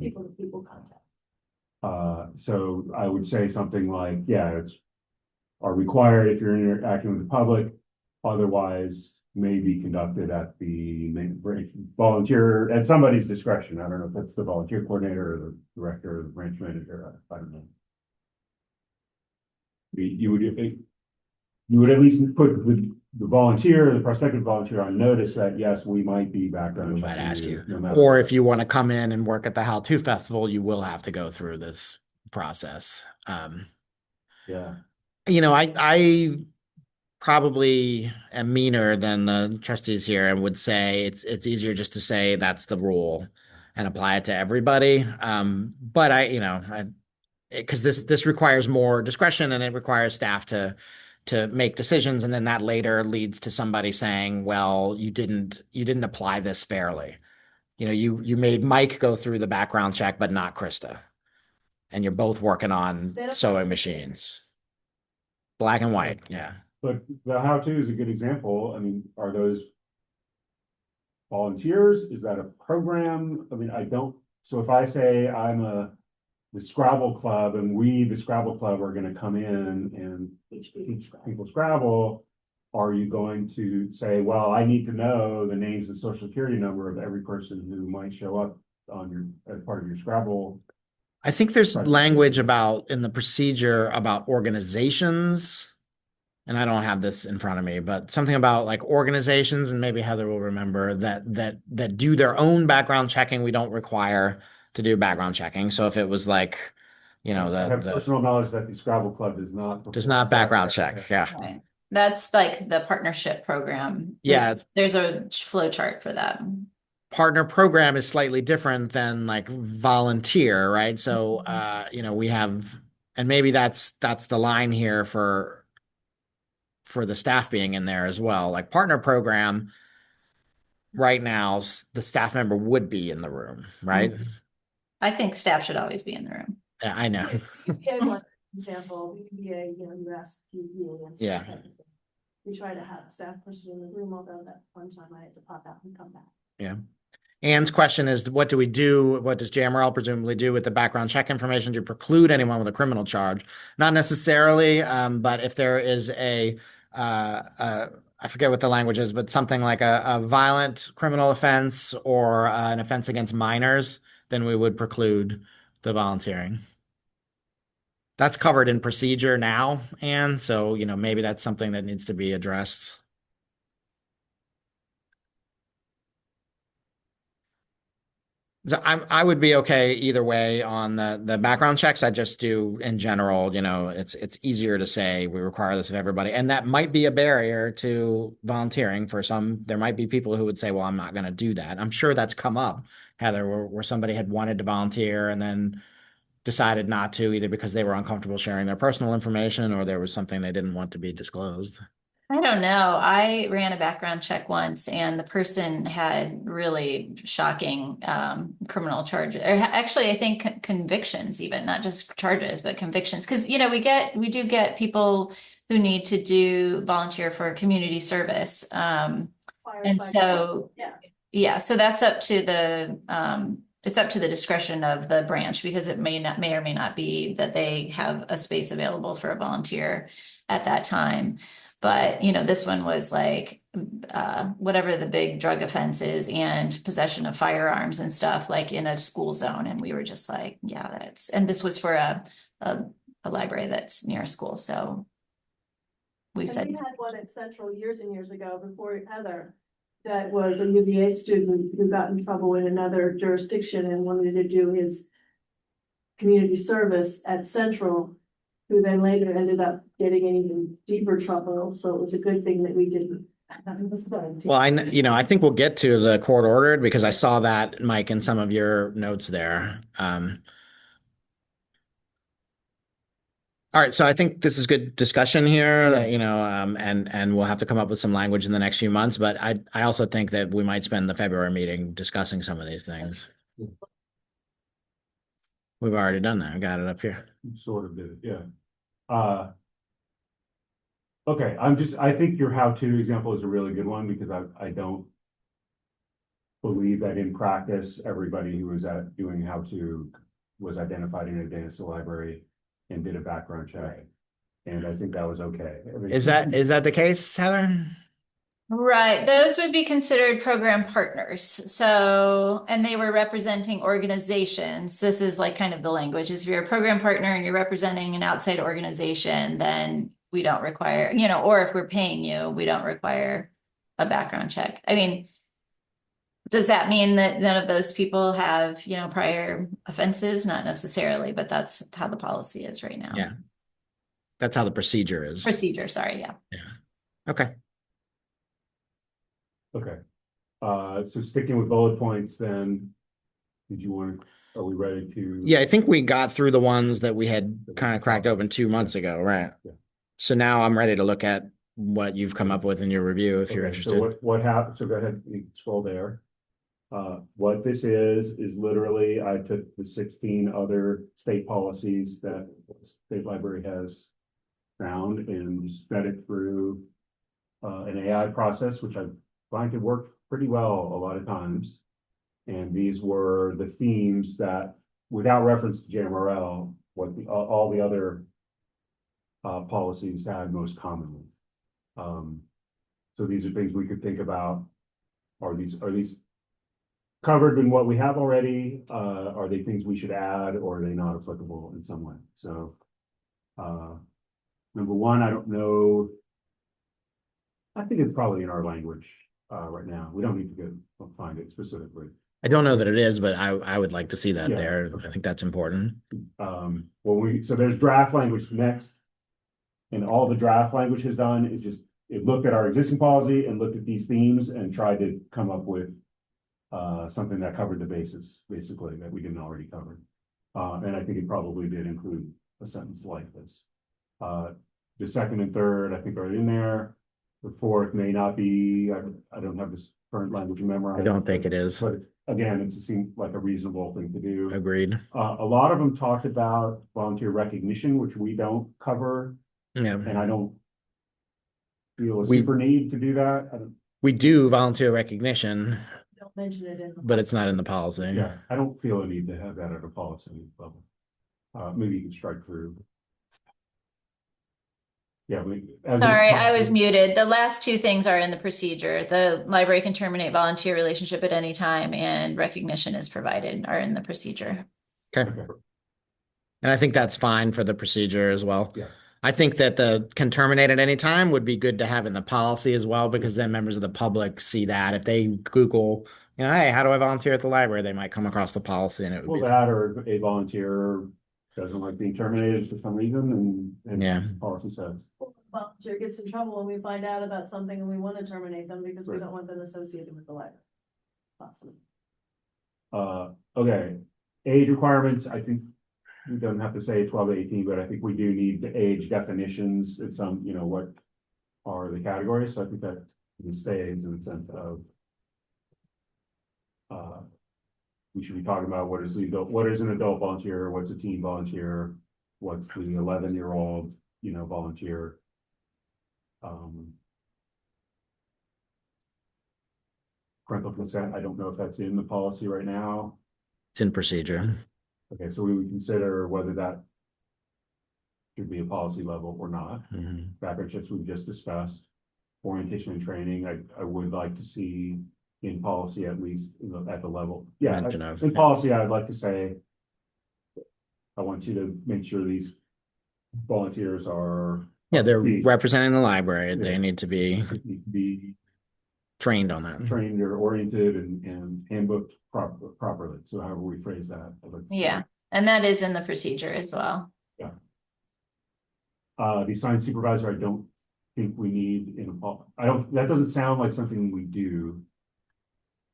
People to people contact. So I would say something like, yeah, are required if you're interacting with the public, otherwise may be conducted at the volunteer, at somebody's discretion. I don't know if that's the volunteer coordinator or the director or the branch manager, I don't know. You would at least put the volunteer, the prospective volunteer on notice that, yes, we might be background We might checking ask you. no matter Or what. if you want to come in and work at the How To Festival, you will have to go through this process. Yeah, I probably am meaner than the trustees here and would say it's easier just to say that's the rule and apply it to everybody. But because this requires more discretion and it requires staff to make decisions, and then that later leads to somebody saying, well, you didn't apply this fairly. You made Mike go through the background check but not Krista, and you're both working on sewing machines. Black and white. Yeah. but the how-to is a good example. I mean, are those volunteers? Is that a program? I mean, so if I say the Scrabble club and we, the Scrabble club, are gonna come in and teach people Scrabble, are you going to say, well, I need to know the names and social security number of every person who might show up as part of your Scrabble? I think there's language in the procedure about organizations, and I don't have this in front of me, but something about like organizations, and maybe Heather will remember that do their own background checking. We don't require to do background checking. So if it was like, I have the personal knowledge that the Scrabble club does not background check. Yeah. Right. That's like the partnership program. Yeah. There's a flow chart for that. Partner program is slightly different than like volunteer, right? So, we have, and maybe that's the line here for the staff being in there as well. Like partner program right now, the staff member would be in the room, right? I think staff should always be in the room. Yeah, I know. PPA, one example, PPA, you ask PPA. Yeah. We try to have a staff person in the room, although that one time I had to pop out and come back. Yeah. Anne's question is, what do we do? What does JMRL presumably do with the background check information to preclude anyone with a criminal charge? Not necessarily, but if there is I forget what the language is, but something like a violent criminal offense or an offense against minors, then we would preclude the volunteering. That's covered in procedure now, Anne, so maybe that's something that needs to be addressed. So I would be okay either way on the background checks. I just do in general, it's easier to say we require this of everybody. And that might be a barrier to volunteering for some. There might be people who would say, well, I'm not going to do that. I'm sure that's come up, Heather, where somebody had wanted to volunteer and then decided not to, either because they were uncomfortable sharing their personal information or there was something they didn't want to be disclosed. I don't know. I ran a background check once and the person had really shocking criminal charges. Or actually, I think convictions even, not just charges, but convictions. Because, we do get people who need to do volunteer for community service. And so, Yeah, so that's up to it's up to the discretion of the branch because it may or may not be that they have a space available for a volunteer at that time. But, this one was like, whatever the big drug offense is and possession of firearms and stuff like in a school zone. And we were just like, yeah, and this was for a library that's near a school. So we and said, we had one at Central years and years ago before Heather. That was a UVA student who got in trouble in another jurisdiction and wanted to do his community service at Central, who then later ended up getting in even deeper trouble. So it was a good thing that we didn't. Well, I think we'll get to the court ordered because I saw that, Mike, in some of your notes there. All right, so I think this is good discussion here, and we'll have to come up with some language in the next few months. But I also think that we might spend the February meeting discussing some of these things. We've already done that. I got it up here. Sort of did it, yeah. Okay, I think your how-to example is a really good one because I don't believe that in practice, everybody who was doing how-to was identified in advance of the library and did a background check. And I think that was okay. Is that the case, Heather? right, those would be considered program partners. So, and they were representing organizations. This is like kind of the language is if you're a program partner and you're representing an outside organization, then we don't require, or if we're paying you, we don't require a background check. I mean, does that mean that none of those people have, prior offenses? Not necessarily, but that's how the policy is right now. Yeah. That's how the procedure is. Procedure, sorry, yeah. Yeah. Okay. Okay. So sticking with bullet points, then, are we ready to? Yeah, I think we got through the ones that we had kind of cracked open 2 months ago, right? Yeah. So now I'm ready to look at what you've come up with in your review if you're interested. So what happened? So go ahead, you can scroll there. What this is literally, I took the 16 other state policies that the state library has found and just fed it through an AI process, which I find to work pretty well a lot of times. And these were the themes that, without reference to JMRL, all the other policies had most commonly. So these are things we could think about. Are these covered in what we have already? Are they things we should add, or are they not applicable in some way? So, number one, I don't know. I think it's probably in our language right now. We don't need to go find it specifically. I don't know that it is, but I would like to see that there. Okay. I think that's important. So there's draft language next, and all the draft language has done is just it looked at our existing policy and looked at these themes and tried to come up with something that covered the bases, basically, that we didn't already cover. And I think it probably did include a sentence like this. The second and third, I think, are in there. The fourth may not be. I don't have this current language memorized. I don't think it is. But again, it seems like a reasonable thing to do. Agreed. A lot of them talked about volunteer recognition, which we don't cover. Yeah. And I don't feel a super need to do that. We do volunteer recognition. Don't mention it in. But it's not in the policy. Yeah, I don't feel a need to have that at a policy level. Maybe you can strike through. Yeah. Sorry, I was muted. The last two things are in the procedure. The library can terminate volunteer relationship at any time and recognition is provided are in the procedure. Okay. And I think that's fine for the procedure as well. Yeah. I think that the can terminate at any time would be good to have in the policy as well, because then members of the public see that if they Google You know, hey, how do I volunteer at the library? They might come across the policy and it would Well, be, that or a volunteer doesn't like being terminated for some reason and Yeah. policy says. Volunteer gets in trouble when we find out about something and we want to terminate them because we Right. don't want them associated with the library. Possibly. Okay, age requirements, I think we don't have to say 12 to 18, but I think we do need the age definitions and some, you know, what are the categories, so I think that stays in the sense of we should be talking about what is an adult volunteer, what's a teen volunteer, what's the 11-year-old, you know, volunteer. Parental consent, I don't know if that's in the policy right now. it's in procedure. Okay, so we would consider whether that should be a policy level or not. Mhm. Background checks we've just discussed. Orientation and training, I would like to see in policy at least, you know, at the level. Yeah, Mention of, in yeah. policy, I'd like to say, I want you to make sure these volunteers are. Yeah, they're be- representing the library. They Yeah. need to be need to be trained on that. trained or oriented and handbooked properly. So however we phrase that. I'd like to see. Yeah, and that is in the procedure as well. The assigned supervisor, I don't think we need in that doesn't sound like something we do.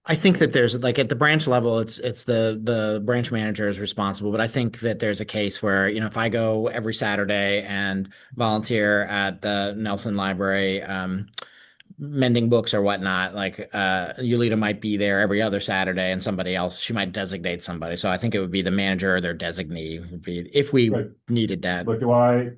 I think that there's like at the branch level, it's the branch manager is responsible, but I think that there's a case where, you know, if I go every Saturday and volunteer at the Nelson Library, mending books or whatnot, like Yulita might be there every other Saturday and somebody else, she might designate somebody. So I think it would be the manager or their designee would be if we Right. needed that. But do I,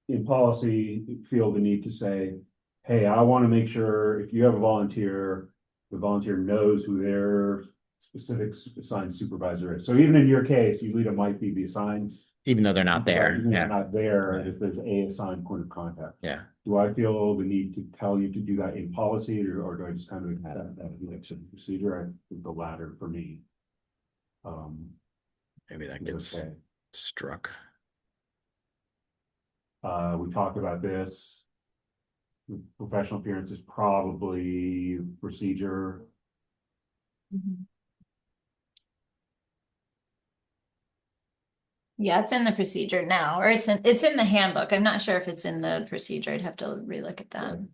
in policy, feel the need to say, hey, I want to make sure if you have a volunteer, the volunteer knows who their specific assigned supervisor is. So even in your case, Yulita might be the assigned. Even though they're not there. Even if they're Yeah. not there, Yeah. if there's a assigned point of contact. Yeah. Do I feel the need to tell you to do that in policy or do I just kind of add that like some procedure? I think the latter for me. Maybe that is gets okay. struck. We talked about this. Professional appearance is probably procedure. Yeah, it's in the procedure now, or it's in the handbook. I'm not sure if it's in the procedure. I'd have to relook at that.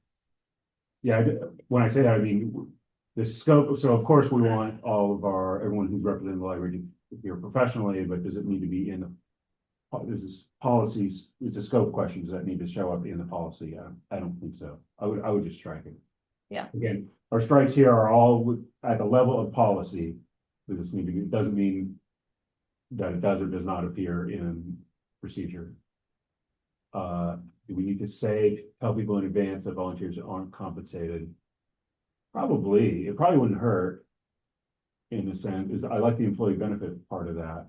Yeah, when I say that, I mean the scope. So of course, we want everyone who's representing the library to appear professionally, but does it need to be in the is this policies, it's a scope question, does that need to show up in the policy? I don't think so. I would just strike it. Yeah. Again, our strikes here are all at the level of policy. It doesn't mean that it does or does not appear in procedure. Do we need to tell people in advance that volunteers aren't compensated? Probably, it probably wouldn't hurt. In the sense, I like the employee benefit part of that.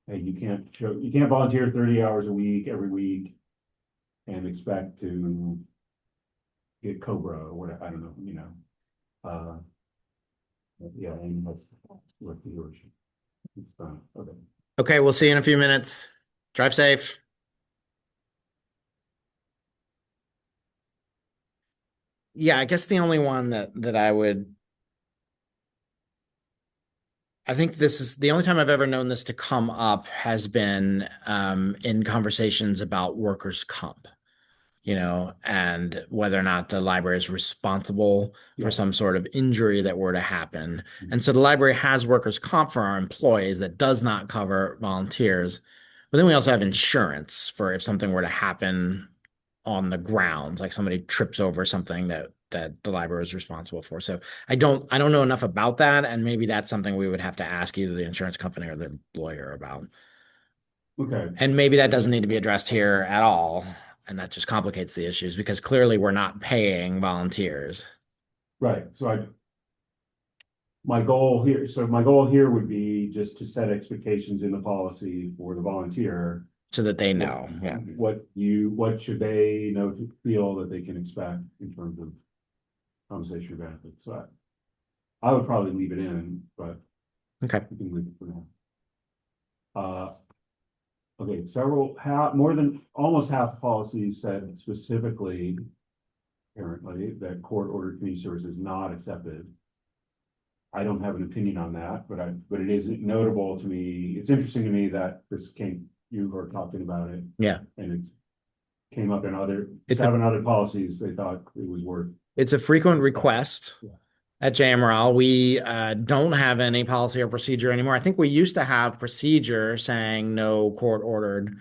Hey, you can't volunteer 30 hours a week, every week. And expect to get COBRA or whatever, I don't know, you know. Yeah, I mean, that's what the origin. It's fine, okay. Okay, we'll see you in a few minutes. Drive safe. Yeah, I guess the only one that I think this is the only time I've ever known this to come up has been in conversations about workers' comp, you know, and whether or not the library is responsible for some sort of injury that were to happen. And so the library has workers' comp for our employees that does not cover volunteers. But then we also have insurance for if something were to happen on the grounds, like somebody trips over something that the library is responsible for. So I don't know enough about that, and maybe that's something we would have to ask either the insurance company or the lawyer about. Okay. And maybe that doesn't need to be addressed here at all, and that just complicates the issues because clearly we're not paying volunteers. Right, so my goal here would be just to set expectations in the policy for the volunteer. So that they know, yeah. What should they know to feel that they can expect in terms of compensation or benefits? So I would probably leave it in, but Okay. we can leave it for now. Okay, more than almost half the policies said specifically, apparently, that court ordered community service is not accepted. I don't have an opinion on that, but it is notable to me. It's interesting to me that you were talking about it. Yeah. And it came up in It's other policies, they thought it was worth. It's a frequent request Yeah. at JMRL. We don't have any policy or procedure anymore. I think we used to have procedure saying no court-ordered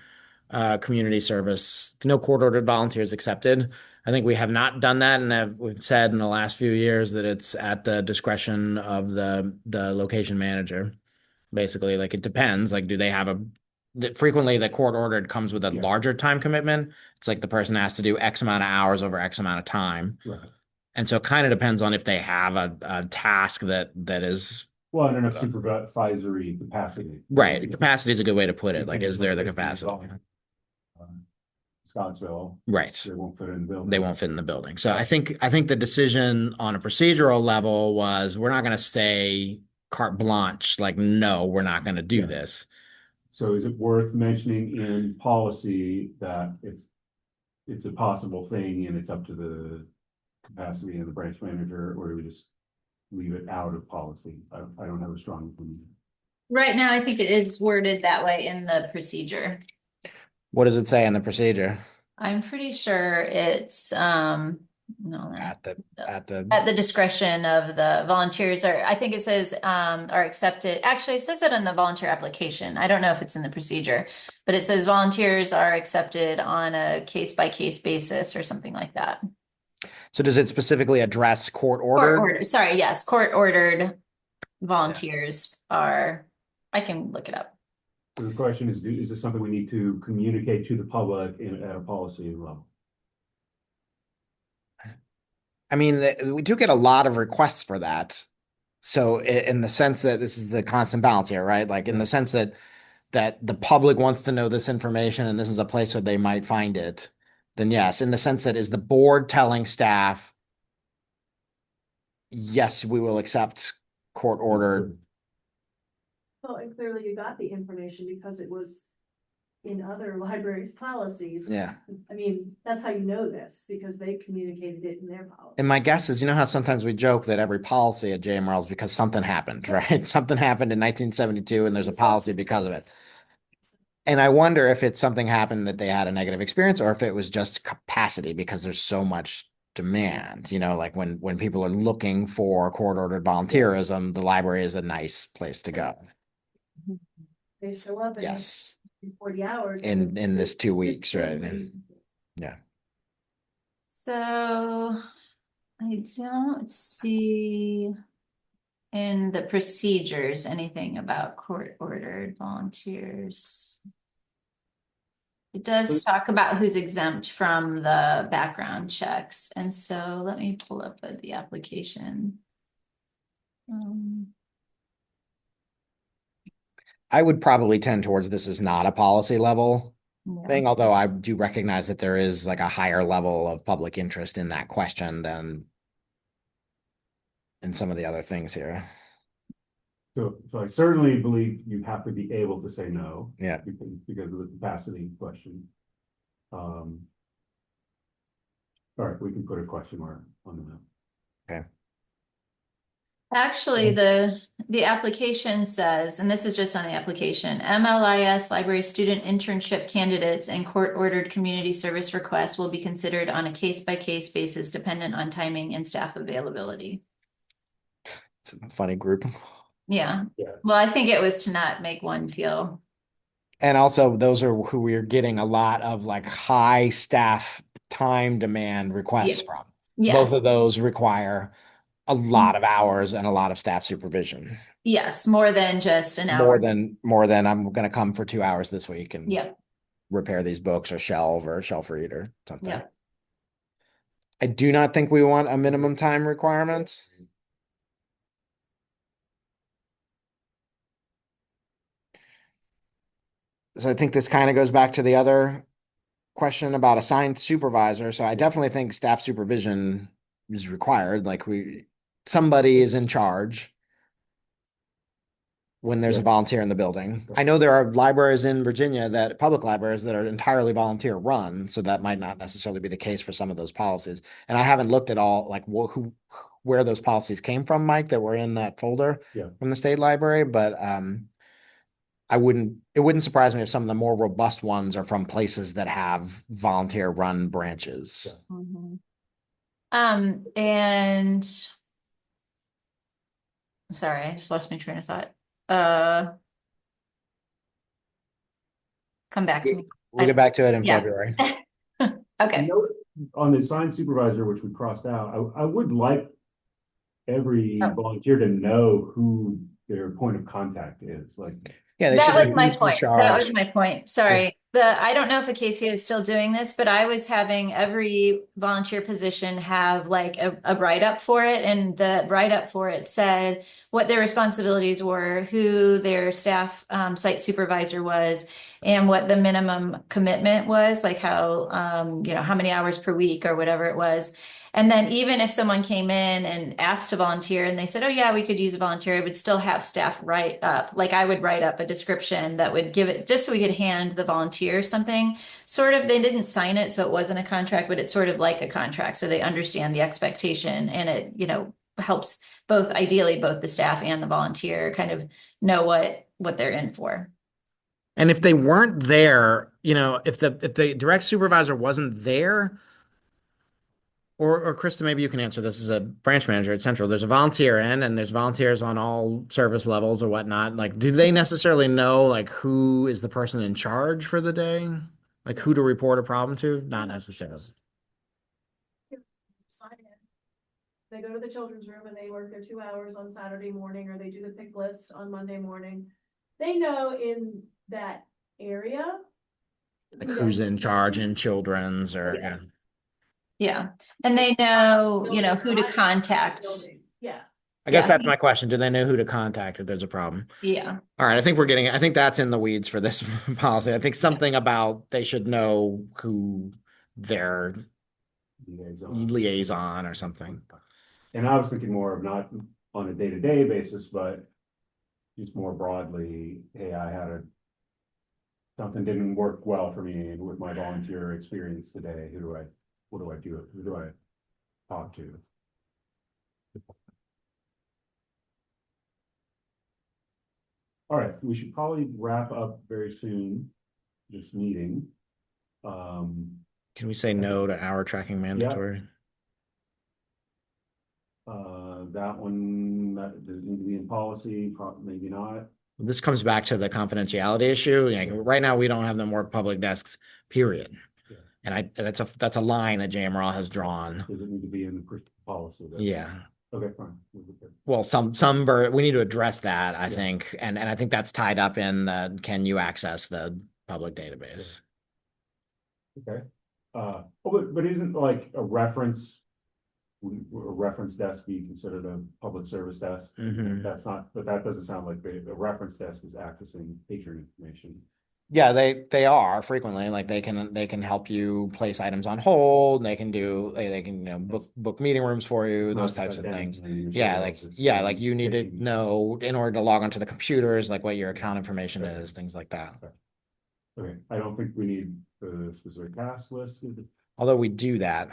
community service, no court-ordered volunteers accepted. I think we have not done that, and we've said in the last few years that it's at the discretion of the location manager. Basically, like it depends. Like, do they have frequently the court ordered comes with a Yeah. larger time commitment. It's like the person has to do X amount of hours over X amount of time. Right. And so it kind of depends on if they have a task that is Well, I don't know, supervisory capacity. right. Capacity is a good way to put it. Like, is there the 50 capacity? Scottsville, Right. they won't fit in the building. They won't fit in the building. So I think the decision on a procedural level was we're not going to say carte blanche, like, no, we're not going to do Yeah. this. So is it worth mentioning in policy that it's a possible thing and it's up to the capacity of the branch manager, or do we just leave it out of policy? I don't have a strong opinion. Right now, I think it is worded that way in the procedure. What does it say in the procedure? I'm pretty sure it's, no, At the at the discretion of the volunteers, or I think it says, are accepted. Actually, it says it on the volunteer application. I don't know if it's in the procedure, but it says volunteers are accepted on a case-by-case basis or something like that. So does it specifically address court Court order? order, sorry, yes, court-ordered volunteers are, I can look it up. So the question is this something we need to communicate to the public at a policy level? I mean, we do get a lot of requests for that. So in the sense that this is the constant balance here, right? Like in the sense that the public wants to know this information and this is a place where they might find it, then yes. In the sense that is the board telling staff, yes, we will accept court ordered. Well, and clearly you got the information because it was in other libraries' policies. Yeah. I mean, that's how you know this, because they communicated it in their policy. And my guess is, you know how sometimes we joke that every policy at JMRL is because something happened, right? Something happened in 1972 and there's a policy because of it. And I wonder if it's something happened that they had a negative experience or if it was just capacity because there's so much demand, you know, like when people are looking for court-ordered volunteerism, the library is a nice place to go. They show up Yes. in 40 hours. In this 2 weeks, right? Yeah. So I don't see in the procedures anything about court-ordered volunteers. It does talk about who's exempt from the background checks. And so let me pull up the application. I would probably tend towards this is not a policy level Yeah. thing, although I do recognize that there is like a higher level of public interest in that question than in some of the other things here. So I certainly believe you have to be able to say no. Yeah. Because of the capacity question. All right, we can put a question mark on the no. Okay. Actually, the application says, and this is just on the application, MLIS library student internship candidates and court-ordered community service requests will be considered on a case-by-case basis dependent on timing and staff availability. It's a funny group. Yeah. Yeah. Well, I think it was to not make one feel. And also those are who we are getting a lot of like high staff time demand requests from. Yes. Both of those require a lot of hours and a lot of staff supervision. Yes, more than just an hour. More than I'm going to come for 2 hours this week and Yep. repair these books or shelf read or something. Yep. I do not think we want a minimum time requirement. So I think this kind of goes back to the other question about assigned supervisor. So I definitely think staff supervision is required. Like somebody is in charge when there's a volunteer in the building. I know there are libraries in Virginia public libraries that are entirely volunteer run. So that might not necessarily be the case for some of those policies. And I haven't looked at all like where those policies came from, Mike, that were in that folder Yeah. from the state library, but it wouldn't surprise me if some of the more robust ones are from places that have volunteer run branches. Yeah. Mhm. And sorry, I just lost my train of thought. Come back to me. We'll get back to it in Yeah. February. Okay. Note on the sign supervisor, which we crossed out, I would like every Oh. volunteer to know who their point of contact is, like. Yeah, they That should was know my who's in point. That charge. was my point. Sorry. I don't know if Acacia is still doing this, but I was having every volunteer position have like a write-up for it. And the write-up for it said what their responsibilities were, who their staff site supervisor was, and what the minimum commitment was, like how, how many hours per week or whatever it was. And then even if someone came in and asked to volunteer and they said, oh yeah, we could use a volunteer, I would still have staff write up, like I would write up a description that would give it, just so we could hand the volunteer something. Sort of, they didn't sign it, so it wasn't a contract, but it's sort of like a contract. So they understand the expectation, and it, helps ideally both the staff and the volunteer kind of know what they're in for. And if they weren't there, if the direct supervisor wasn't there, or Krista, maybe you can answer this as a branch manager at Central. There's a volunteer in, and there's volunteers on all service levels or whatnot. Like, do they necessarily know like who is the person in charge for the day? Like who to report a problem to? Not necessarily. Sign in. They go to the children's room and they work their 2 hours on Saturday morning, or they do the pick list on Monday morning. They know in that area. Like who's in charge in children's or Yeah. Yeah. And they know, who to contact. Yeah. I guess Yeah. that's my question. Do they know who to contact if there's a problem? Yeah. All right. I think that's in the weeds for this policy. I think something about they should know who their liaison or something. And I was thinking more of not on a day-to-day basis, but just more broadly, hey, something didn't work well for me with my volunteer experience today. What do I do? Who do I talk to? All right, we should probably wrap up very soon, this meeting. Can we say no to hour tracking mandatory? That one, does it need to be in policy? Maybe not. This comes back to the confidentiality issue. Right now we don't have them work public desks, period. Yeah. And that's a line that JMRL has drawn. Does it need to be in the policy? Yeah. Okay, fine. Well, we need to address that, I think. And I think that's tied up in can you access the public database? Okay. But isn't like a reference desk be considered a public service desk? Mhm. That's not, but that doesn't sound like the reference desk is accessing patron information. Yeah, they are frequently, like they can help you place items on hold. They can book meeting rooms for you, those types of things. Yeah, like you need to know in order to log onto the computers, like what your account information is, things like that. Okay, I don't think we need the specific task list. Although we do that.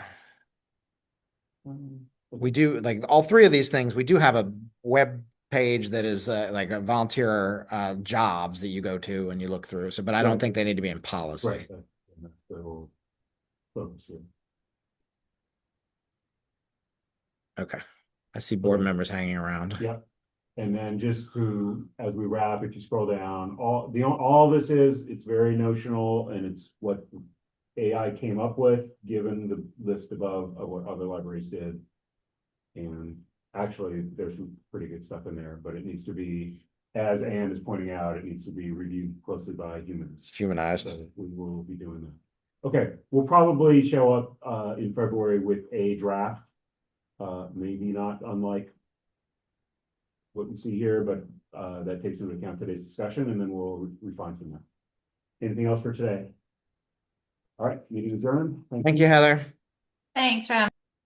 We do, like all three of these things, we do have a web page that is like a volunteer jobs that you go to and you look through. So, but I don't think they need to be in policy. Right. That's the whole focus here. Okay. I see board members hanging around. Yeah. And then just as we wrap, if you scroll down, all this is, it's very notional, and it's what AI came up with, given the list above of what other libraries did. And actually, there's some pretty good stuff in there, but it needs to be, as Ann is pointing out, it needs to be reviewed closely by humans. Humanized. So we will be doing that. Okay, we'll probably show up in February with a draft. Maybe not unlike what we see here, but that takes into account today's discussion, and then we'll refine from there. Anything else for today? All right, meeting adjourned. Thank you, Heather. Thanks, Rob.